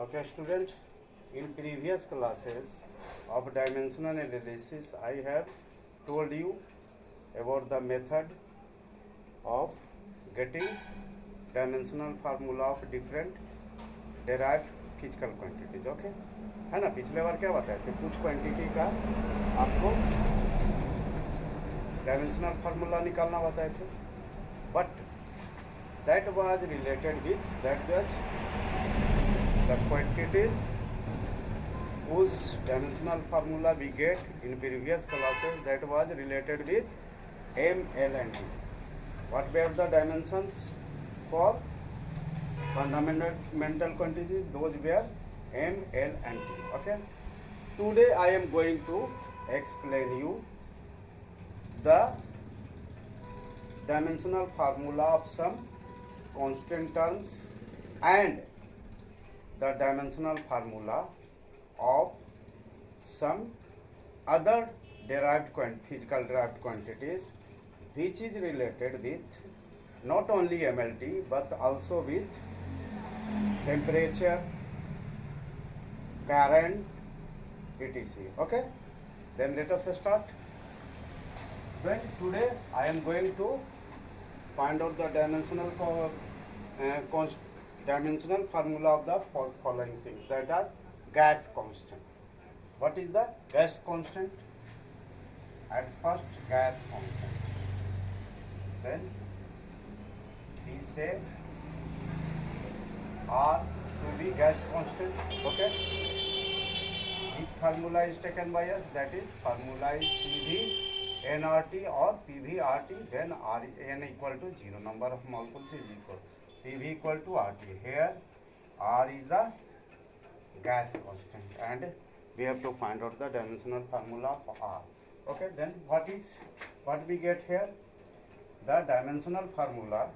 Okay, student, in previous classes of dimensional analysis, I have told you about the method of getting dimensional formula of different derived physical quantities. Okay, है ना? पिछले बार क्या बताए थे? कुछ quantity का आपको डायमेंशनल फार्मूला निकालना बताए थे, but that was related with the quantities whose dimensional formula we get in previous classes, that was related with M, L and T. What were the dimensions for fundamental quantities? Those were M, L and T. Okay. Today I am going to explain you the dimensional formula of some constant terms and the dimensional formula of some other physical derived quantities, which is related with not only MLT but also with temperature, current, etc. Okay, then let us start. Then today I am going to find out the dimensional formula of the following things, that are gas constant. What is the gas constant? At first, gas constant. Then we say R to be gas constant. Okay. Which formula is taken by us? That is formula is PV nRT or PV RT, then n equal to 0, number of molecules is equal, PV equal to RT. Here R is the gas constant and we have to find out the dimensional formula of R. Okay, then what we get here? The dimensional formula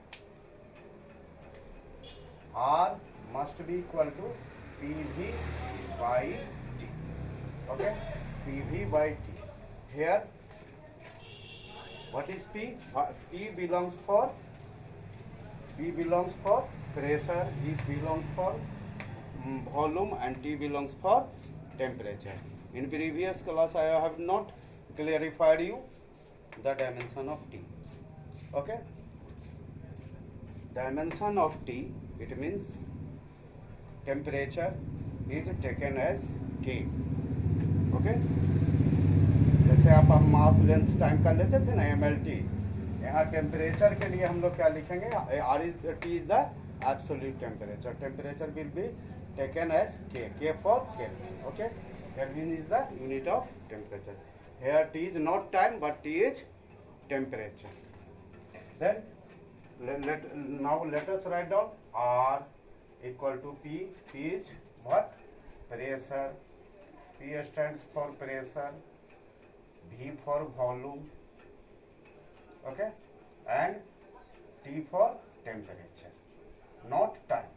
R must be equal to PV by T. Okay, PV by T. Here what is P? P belongs for pressure, E belongs for volume and T belongs for temperature. In previous class I have not clarified you the dimension of T. Okay, dimension of T, it means temperature is taken as K. Okay, जैसे आप मास length time कर लेते थे ना MLT, यहाँ temperature के लिए हम लोग क्या लिखेंगे? T is the absolute temperature. Temperature will be taken as K for Kelvin. Okay, Kelvin is the unit of temperature. Here T is not time but T is temperature. Then let us write down R equal to P. P is what? Pressure. P stands for pressure. V for volume, okay, and T for temperature, not time.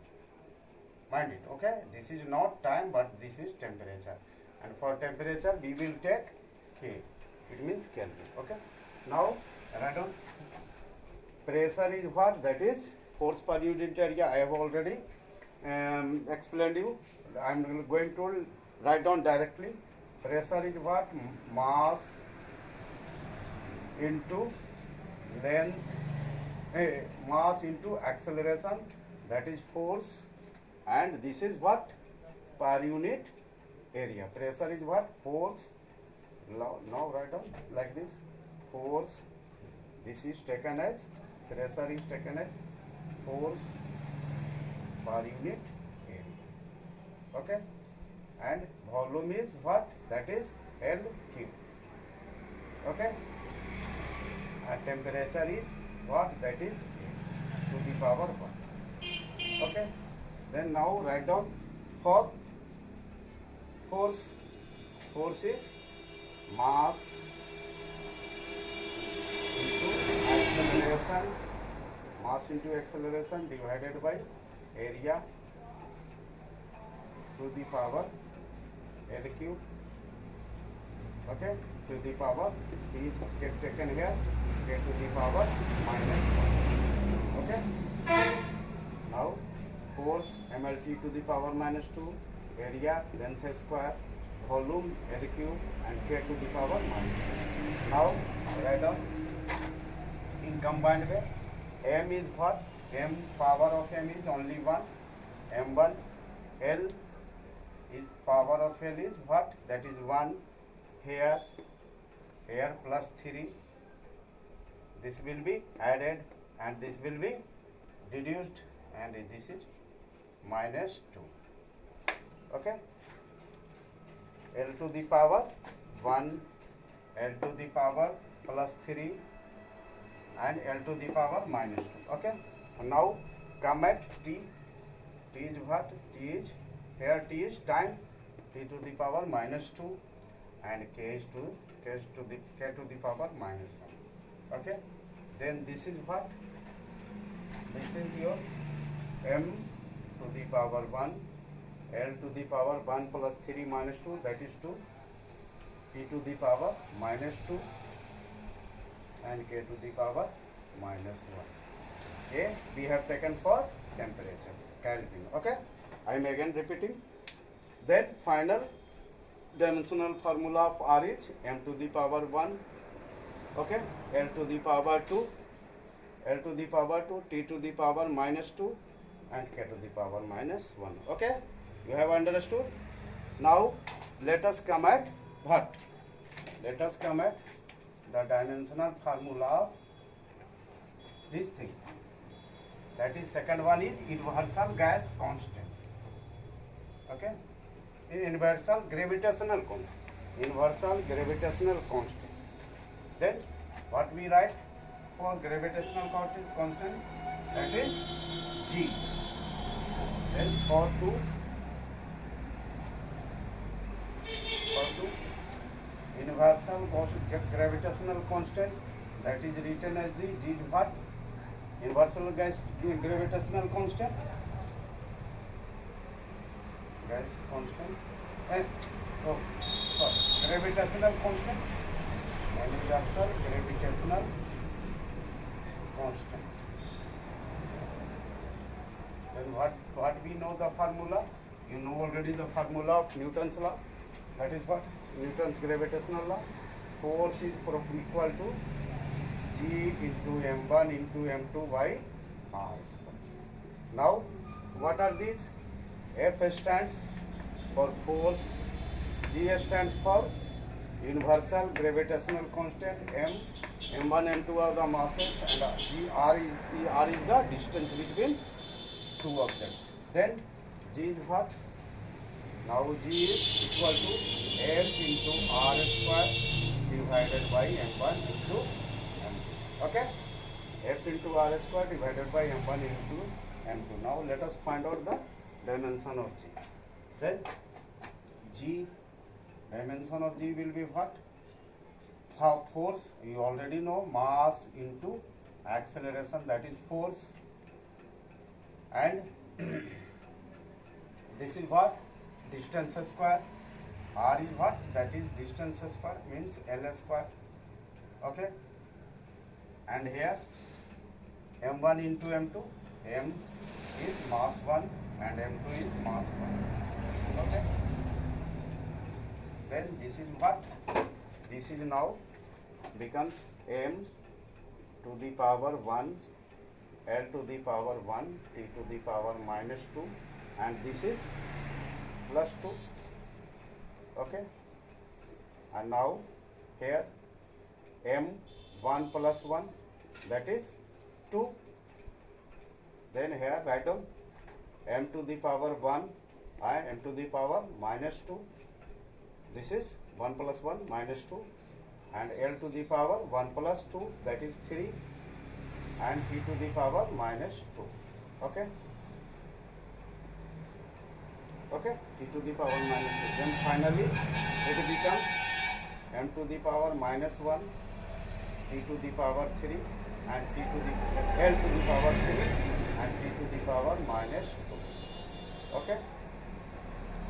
Mind it, okay? This is not time, but this is temperature. And for temperature, we will take K. It means Kelvin. Okay. Now, write down. Pressure is what? That is force per unit area. I have already explained you. I am going to write down directly. Pressure is what? Mass into length, mass into acceleration, that is force, and this is what? Per unit area. Pressure is what? Force. Now write down like this. Force. This is taken as, pressure is taken as force per unit area. Okay. And volume is what? That is LQ. Okay. And temperature is what? That is to the power 1. Okay. Then now write down for force. Force is mass into acceleration. Mass into acceleration divided by area to the power L cube. Okay, to the power P is taken here, K to the power -1. Okay, now force mLT to the power minus 2, area length square, volume L cube, and K to the power minus 2. Now write down in combined way. M is what? M power of M is only 1. M1 L is power of L is what? That is 1. Here plus 3. This will be added and this will be reduced, and this is minus 2. Okay. L to the power 1, L to the power plus 3, and L to the power minus 2. Okay. Now come at T. T is what? T is, here T is time, T to the power minus 2, and K to the power minus 1. Okay. Then this is what? This is your M to the power 1, L to the power 1 plus 3 minus 2, that is 2, T to the power minus 2, and K to the power minus 1. A we have taken for temperature, Kelvin. Okay. I am again repeating. Then final dimensional formula of R is M to the power 1, okay, L to the power 2, L to the power 2, T to the power minus 2, and K to the power minus 1. Okay, you have understood. Now let us come at what? Let us come at the dimensional formula of this thing. That is, second one is universal gas constant. Okay, universal gravitational constant. Universal gravitational constant. Then what we write for gravitational constant? That is G. Then for universal gravitational constant, that is written as G. G is what? Universal gravitational constant. Gas constant. And gravitational constant. Universal gravitational constant. Then what we know the formula? You know already the formula of Newton's law. That is what? Newton's gravitational law. Force is equal to G into M1 into M2 by R square. Now what are these? F stands for force, G stands for universal gravitational constant, M1, M2 are the masses, and R is the distance between two objects. Then G is what? Now G is equal to F into R square divided by M1 into M2. Okay? F into R square divided by M1 into M2. Now let us find out the dimension of G. Then G, dimension of G will be what? Force, you already know, mass into acceleration, that is force. And this is what? Distance square. R is what? That is distance square, means L square. Okay. And here M1 into M2, M is mass 1 and M2 is mass 1. Okay. Then this is what? This is now becomes M to the power 1, L to the power 1, T to the power minus 2, and this is plus 2. Okay. And now here M1 plus 1, that is 2. Then here write down M to the power 1 and M to the power minus 2. This is 1 plus 1 minus 2, and L to the power 1 plus 2, that is 3, and T to the power minus 2. Okay. Okay, T to the power minus 2. Then finally it becomes M to the power minus 1, T to the power 3, and L to the power 3, and T to the power minus 2. Okay.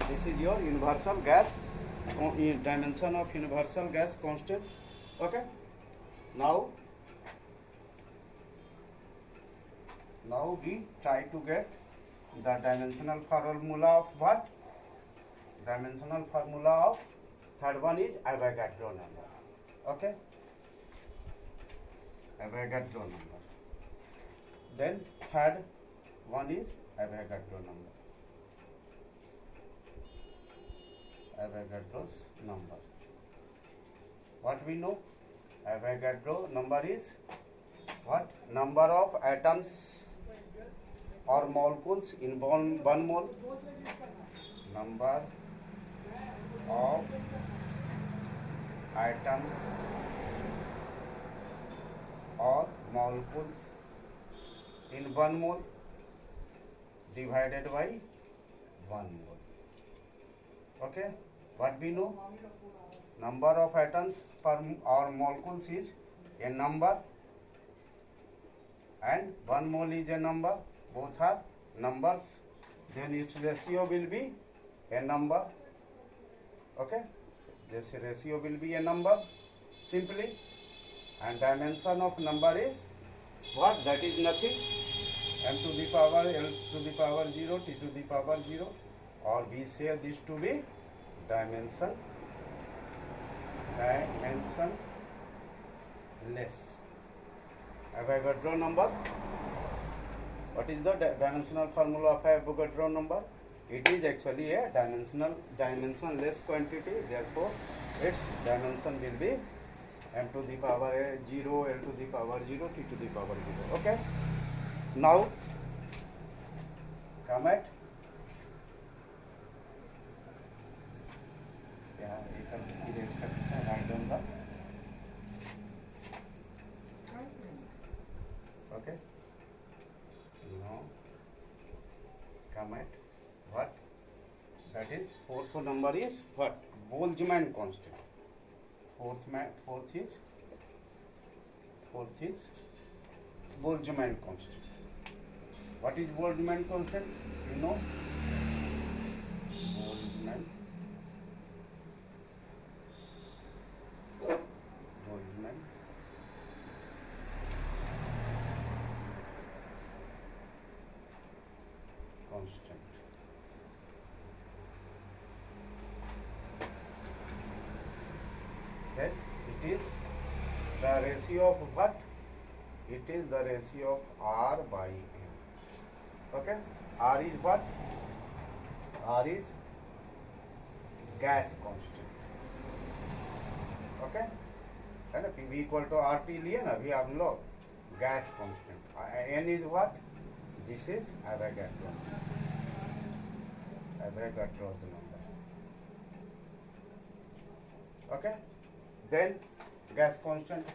This is your universal gas, dimension of universal gas constant. Okay. Now we try to get the dimensional formula of what? Dimensional formula of third one is Avogadro number. Okay, Avogadro number. Then third one is Avogadro number. Avogadro's number. What we know? Avogadro number is what? Number of atoms or molecules in one mole. Number of atoms or molecules in one mole divided by 1 mole. Okay, what we know? Number of atoms per or molecules is a number and 1 mole is a number. Both are numbers. Then its ratio will be a number. Okay, this ratio will be a number simply, and dimension of number is what? That is nothing. M to the power L to the power 0, T to the power 0, or we say this to be dimensionless. Avogadro number. What is the dimensional formula of Avogadro number? It is actually a dimensionless quantity. Therefore, its dimension will be m to the power 0, L to the power 0, T to the power 0. Okay. Now, come at write down the. Okay. Now, come at what? That is fourth number is what? Boltzmann constant. Fourth is Boltzmann constant. What is Boltzmann constant? You know, Boltzmann constant. Then it is the ratio of what? It is the ratio of R by M. Okay, R is what? R is gas constant. Okay, है ना? PV equal to RP लिए ना अभी आप लोग gas constant. N is what? This is Avogadro. Avogadro's number. Okay, then gas constant.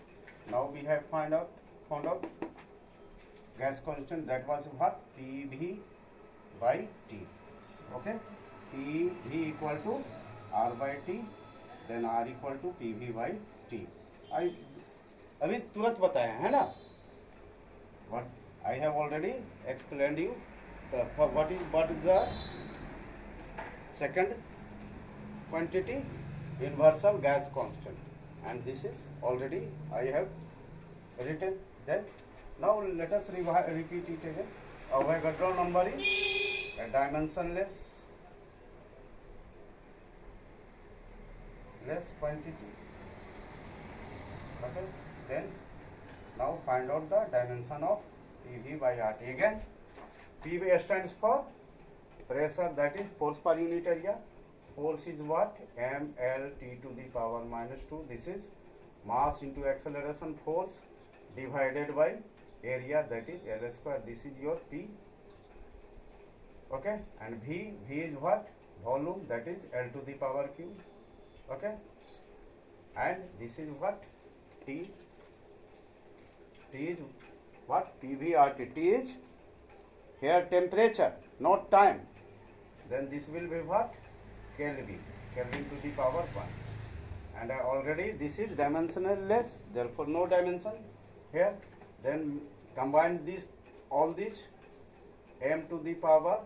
Now we have found out gas constant, that was what? PV by T. Okay, PV equal to R by T, then R equal to PV by T. I अभी तुरंत बताया है ना? What I have already explained you. What is the second quantity? Universal gas constant, and this is already I have written. Then now let us repeat it again. Avogadro number is a dimensionless quantity. Okay. Then now find out the dimension of PV by RT. Again, PV stands for pressure, that is force per unit area. Force is what? mLT to the power minus 2. This is mass into acceleration force divided by area, that is L square. This is your P. Okay, and V is what? Volume, that is L to the power Q. Okay, and this is what? T is what? PV RT. T is here temperature, not time. Then this will be what? Kelvin to the power 1. And already this is dimensionless, therefore no dimension here. Then combine all this, m to the power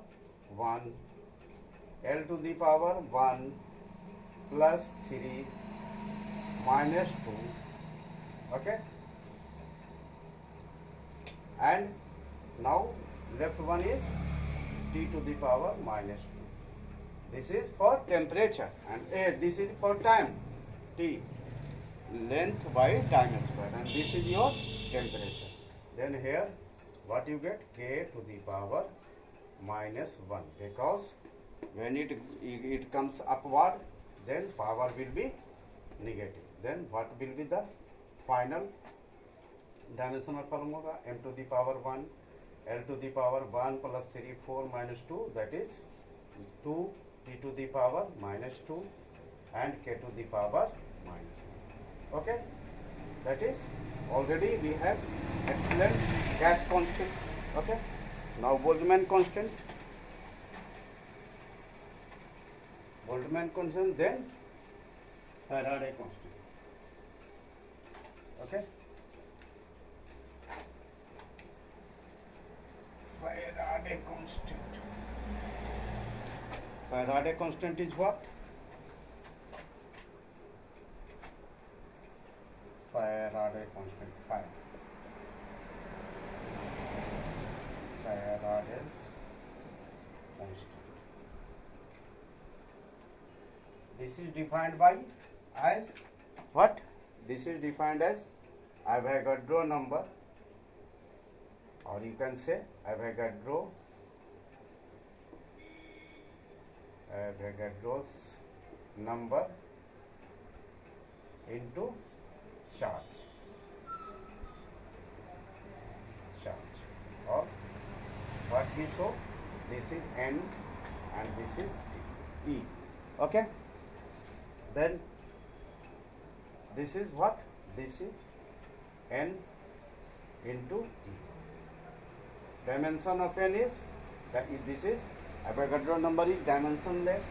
1, L to the power 1 plus 3 minus 2. Okay, and now left one is T to the power minus 2. This is for temperature and this is for time, T, length by time square, and this is your temperature. Then here what you get, K to the power minus 1, because when it comes upward, then power will be negative. Then what will be the final dimensional formula? M to the power 1, L to the power 1 plus 3, 4 minus 2, that is 2, T to the power minus 2 and K to the power minus 1. Okay, that is already we have explained gas constant. Okay, now Boltzmann constant. Boltzmann constant, then Faraday constant. Okay, Faraday constant. Faraday constant is what? Faraday constant, Faraday's constant. This is defined by as what? This is defined as Avogadro number, or you can say Avogadro's number into charge, or what we saw, this is N and this is E. Okay, then this is what? This is N into E. Dimension of N is that this is Avogadro number is dimensionless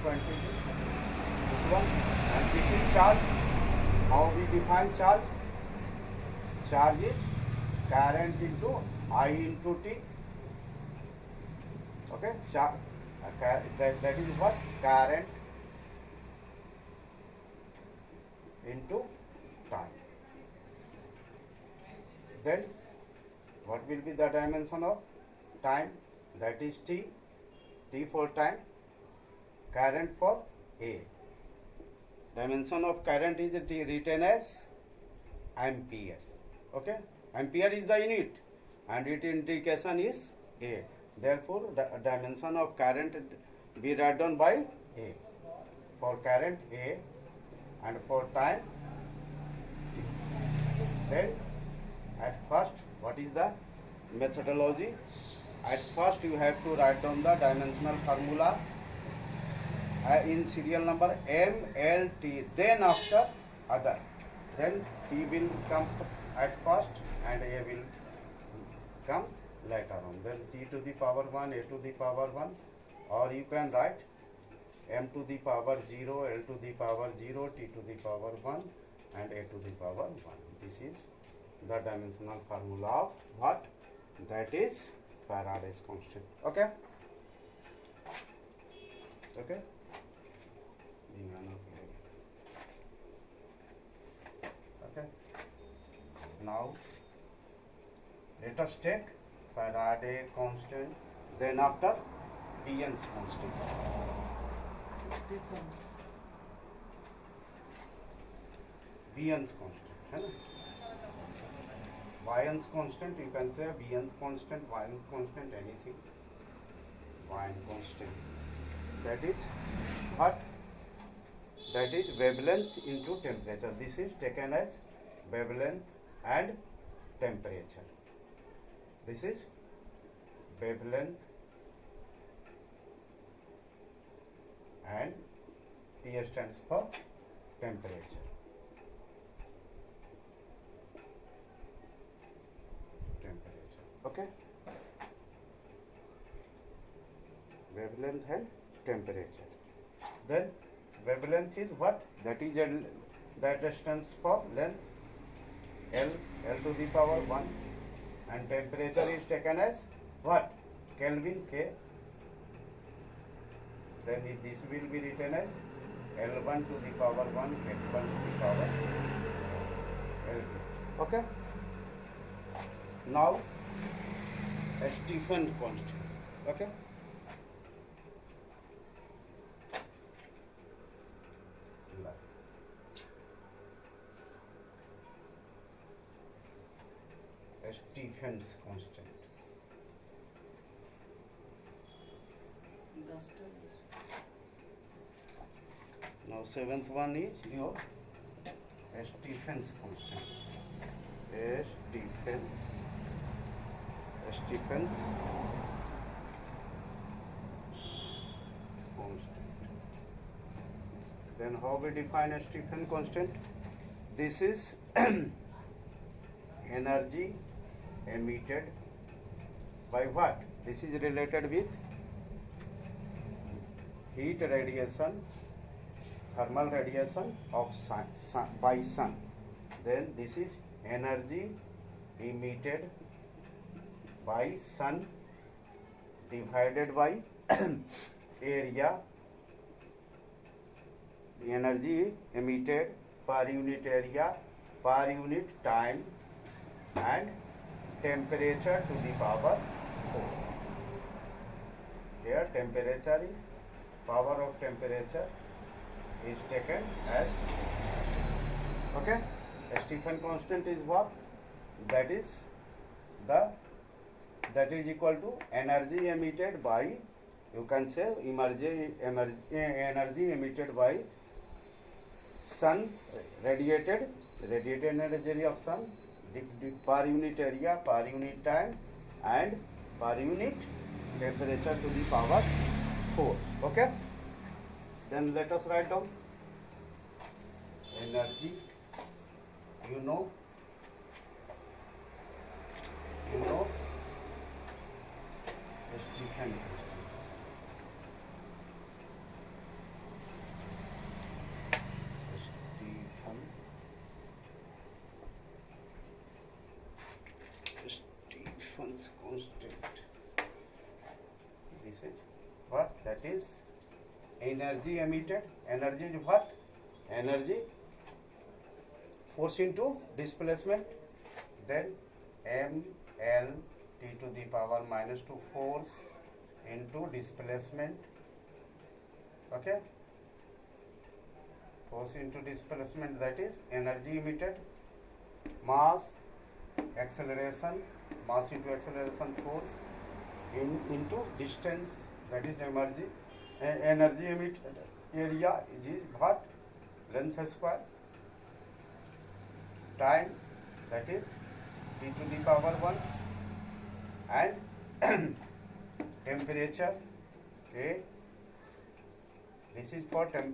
quantity. This one, and this is charge. How we define charge? Charge is current into I into T. Okay, that is what? Current into time. Then what will be the dimension of time? That is T. T for time, current for A. Dimension of current is written as ampere. Okay, ampere is the unit and its indication is A. Therefore, the dimension of current be written down by A. For current A and for time T. Then at first, what is the methodology? At first you have to write down the dimensional formula in serial number M, L, T, then after other. Then T will come at first and A will come later on. Then T to the power 1, A to the power 1, or you can write M to the power 0, L to the power 0, T to the power 1 and A to the power 1. This is the dimensional formula of what? That is Faraday's constant. Okay? Okay? Okay. Now let us take Faraday constant, then after Wien's constant. What's difference? Wien's constant. Right? Wien's constant, you can say Wien's constant, Wien's constant, anything. Wien constant. That is what? That is wavelength into temperature. This is taken as wavelength and temperature. This is wavelength and T stands for temperature. Okay, wavelength and temperature. Then wavelength is what? That is that stands for length, L to the power 1, and temperature is taken as what? Kelvin, K. Then this will be written as L1 to the power 1, L1 to the power L2. Okay. Now Stephen constant. Okay. Stephen's constant. Now seventh one is your Stephen's constant. Stephen's constant. Then how we define a Stephen constant? This is energy emitted by what? This is related with heat radiation, thermal radiation of by sun. Then this is energy emitted by sun divided by area, energy emitted per unit area, per unit time, and temperature to the power 4. Here temperature is, power of temperature is taken as, okay. Stephen constant is what? That is equal to energy emitted by, you can say energy emitted by sun, radiated energy of sun, per unit area, per unit time, and per unit temperature to the power 4. Okay. Then let us write down energy. You know Stephen Stephen's constant. This is what? That is energy emitted. Energy is what? Energy force into displacement. Then mL t to the power minus 2 force into displacement. Okay. Force into displacement, that is energy emitted, mass acceleration, mass into acceleration force into distance, that is energy emitted area is what? Length square, time, that is t to the power 1, and temperature, okay. This is for time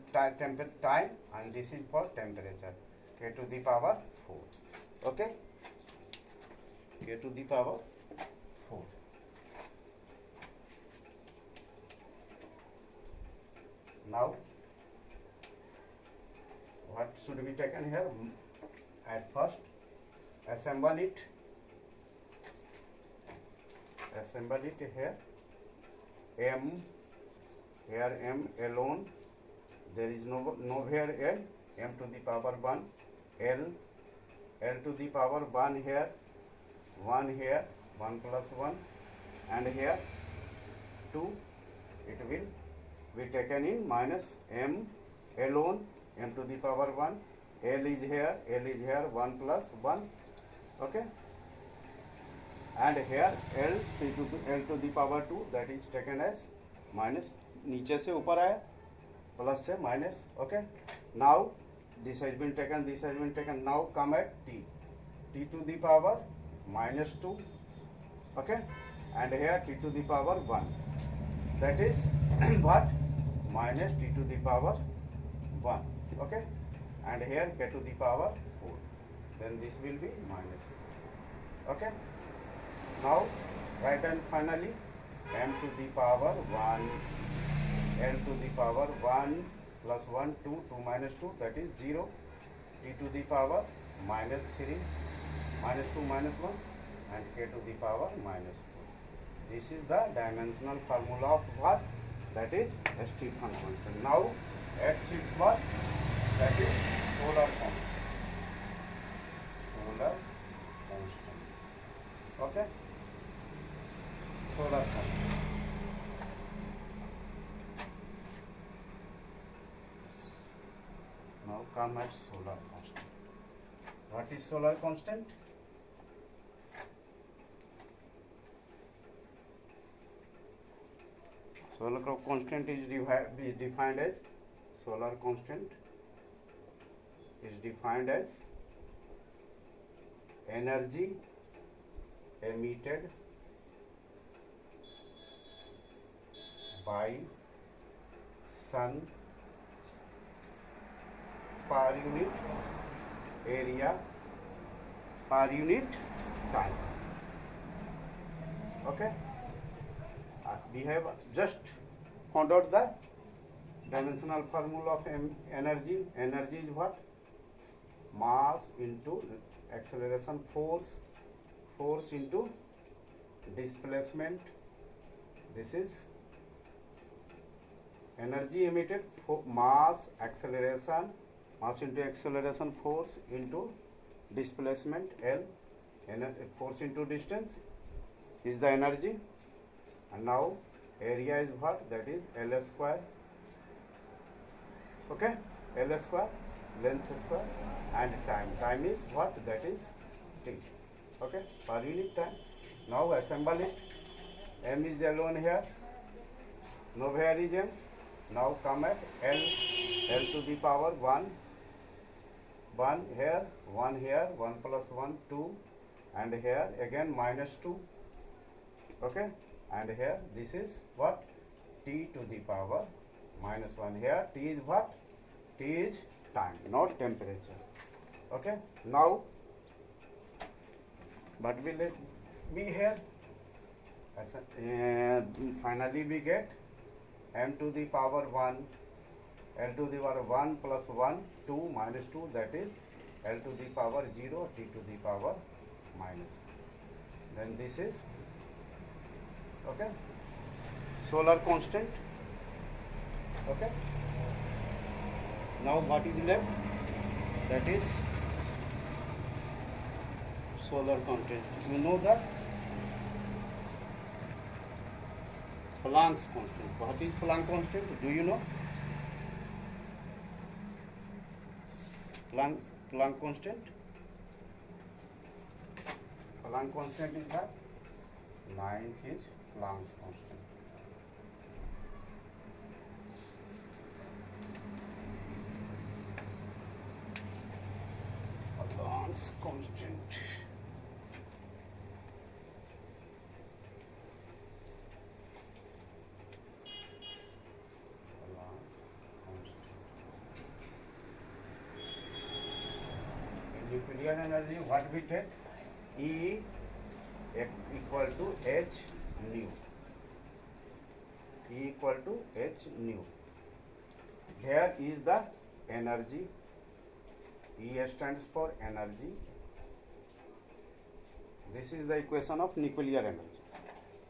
and this is for temperature, k to the power 4. Okay, k to the power 4. Now what should be taken here? At first assemble it here. Here m alone, there is no here l, m to the power 1, l to the power 1 here, 1 here, 1 plus 1, and here 2, it will be taken in minus m alone, m to the power 1, l is here, 1 plus 1, okay, and here l to the power 2, that is taken as minus, नीचे से ऊपर आया, plus से minus, okay. Now this has been taken, now come at t to the power minus 2, okay, and here t to the power 1, that is what? Minus t to the power 1, okay, and here k to the power 4, then this will be minus 4, okay. Now write and finally m to the power 1, l to the power 1 plus 1, 2, 2 minus 2, that is 0, t to the power minus 3, minus 2 minus 1, and k to the power minus 4. This is the dimensional formula of what? That is Stephen constant. Now x is what? That is solar constant. constant. Now come at solar constant. What is solar constant? Solar constant is defined as solar constant is defined as energy emitted by sun per unit area per unit time. Okay, we have just found out the dimensional formula of energy. Energy is what? Mass into acceleration, force into displacement. This is energy emitted, mass into acceleration, force into displacement, L, force into distance is the energy, and now area is what? That is L square. Okay, L square, length square, and time is what? That is T. Okay, per unit time. Now assemble it. M is alone here, no where is M. Now come at L to the power 1 here, 1 here, 1 plus 1, 2, and here again minus 2. Okay, and here this is what? T to the power minus 1 here. T is what? T is time, not temperature. Okay, now what will it be here? Finally we get M to the power 1, L to the power 1 plus 1, 2 minus 2, that is L to the power 0, T to the power minus. Then this is, okay, solar constant. Okay, now what is left? That is solar constant. You know that Planck's constant. What is Planck constant? Do you know? Planck constant. Planck constant is that 9 is Planck's constant. Planck's constant. Nuclear energy, what we take? E equal to H nu. E equal to H nu. Here is the energy. E stands for energy. This is the equation of nuclear energy.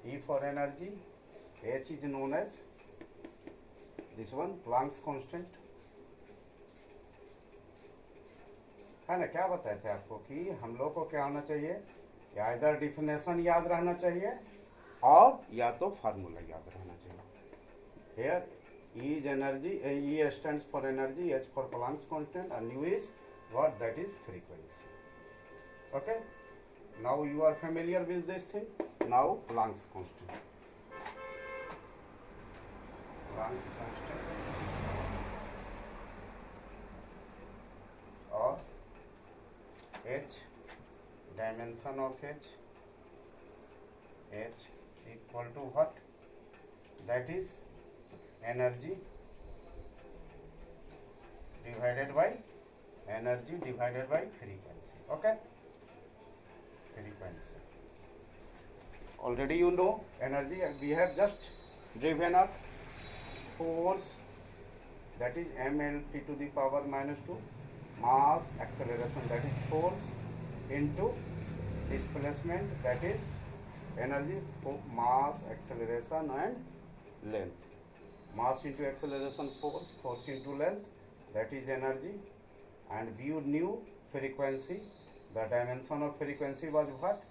E for energy, H is known as this one, Planck's constant. है ना, क्या बताए थे आपको कि हम लोग को क्या होना चाहिए, या इधर डिफिनेशन याद रहना चाहिए और या तो फार्मूला याद रहना चाहिए. Here E is energy, E stands for energy, H for Planck's constant, and nu is what? That is frequency. Okay, now you are familiar with this thing. Now Planck's constant. Planck's constant or H, dimension of H equal to what? That is energy divided by frequency. Okay, frequency. Already you know energy. We have just driven up force, that is mLT to the power minus 2, mass, acceleration, that is force, into displacement, that is energy, mass, acceleration, and length. Mass into acceleration, force into length, that is energy. And we knew frequency. The dimension of frequency was what?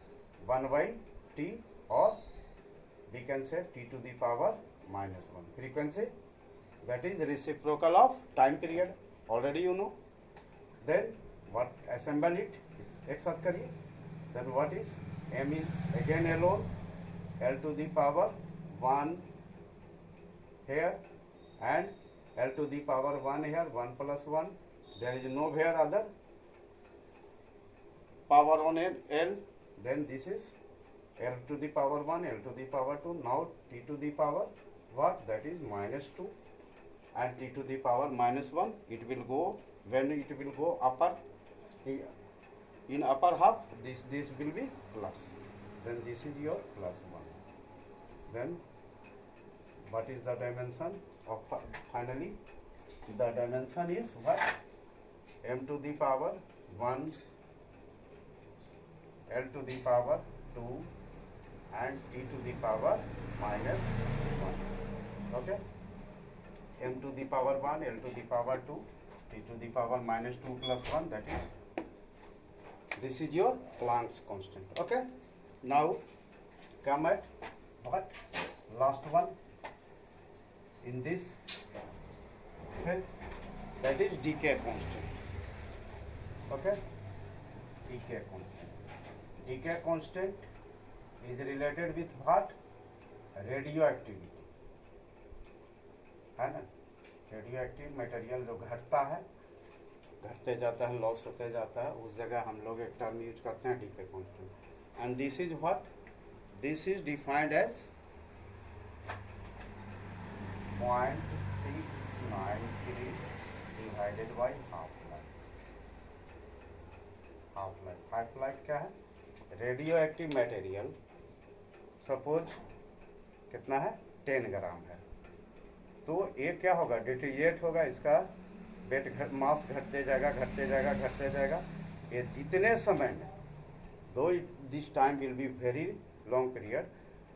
1 by T, or we can say t to the power minus 1. Frequency, that is reciprocal of time period, already you know. Then what, assemble it, एक साथ करिए. Then what is, m is again alone, l to the power 1 here and l to the power 1 here, 1 plus 1, there is no here other power on l, then this is l to the power 1, l to the power 2, now t to the power what, that is minus 2, and t to the power minus 1, it will go, when it will go upper, in upper half, this will be plus, then this is your plus 1. Then what is the dimension of, finally the dimension is what, m to the power 1, l to the power 2 and t to the power minus 1. Okay, m to the power 1, l to the power 2, t to the power minus 2 plus 1, that is, this is your Planck's constant. Okay, now come at what, last one in this, okay, that is decay constant. Okay, decay constant. Decay constant is related with what, radioactivity, है ना. Radioactive material जो घटता है, घटते जाता है, loss होते जाता है, उस जगह हम लोग एक टर्म यूज करते हैं decay constant. And this is what, this is defined as 0.693 divided by half life. Half life, half life क्या है, रेडियो एक्टिव मटेरियल सपोज कितना है, 10 ग्राम है, तो ये क्या होगा, डिटीरिएट होगा, इसका वेट मास घटते जाएगा, घटते जाएगा, घटते जाएगा. ये जितने समय में, दो this time will be very long period,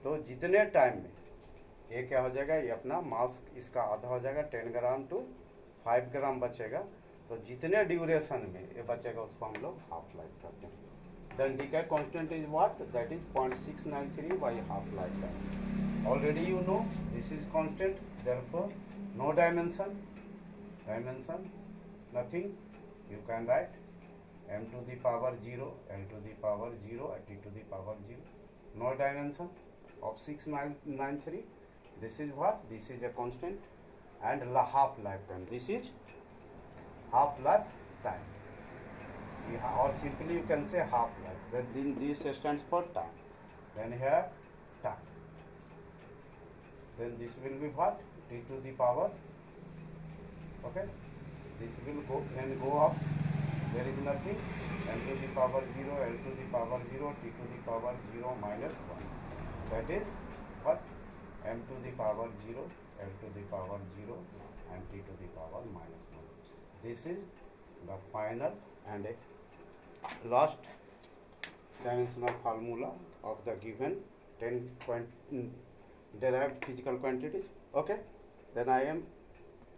तो जितने टाइम में ये क्या हो जाएगा, ये अपना मास इसका आधा हो जाएगा, 10 ग्राम टू 5 ग्राम बचेगा. तो जितने ड्यूरेशन में ये बचेगा उसको हम लोग हाफ लाइफ करते हैं. Then decay constant is what, that is 0.693 by half life time. Already you know this is constant, therefore no dimension, nothing, you can write m to the power 0, l to the power 0, and t to the power 0, no dimension of 693. This is what, this is a constant, and half lifetime, this is half lifetime, or simply you can say half life, then this stands for time, then here time. Then this will be what, t to the power, okay, this will go, then go up, there is nothing, m to the power 0, l to the power 0, t to the power 0 minus 1, that is what, m to the power 0, l to the power 0 and t to the power minus 1. This is the final and last dimensional formula of the given 10 derived physical quantities. Okay, then I am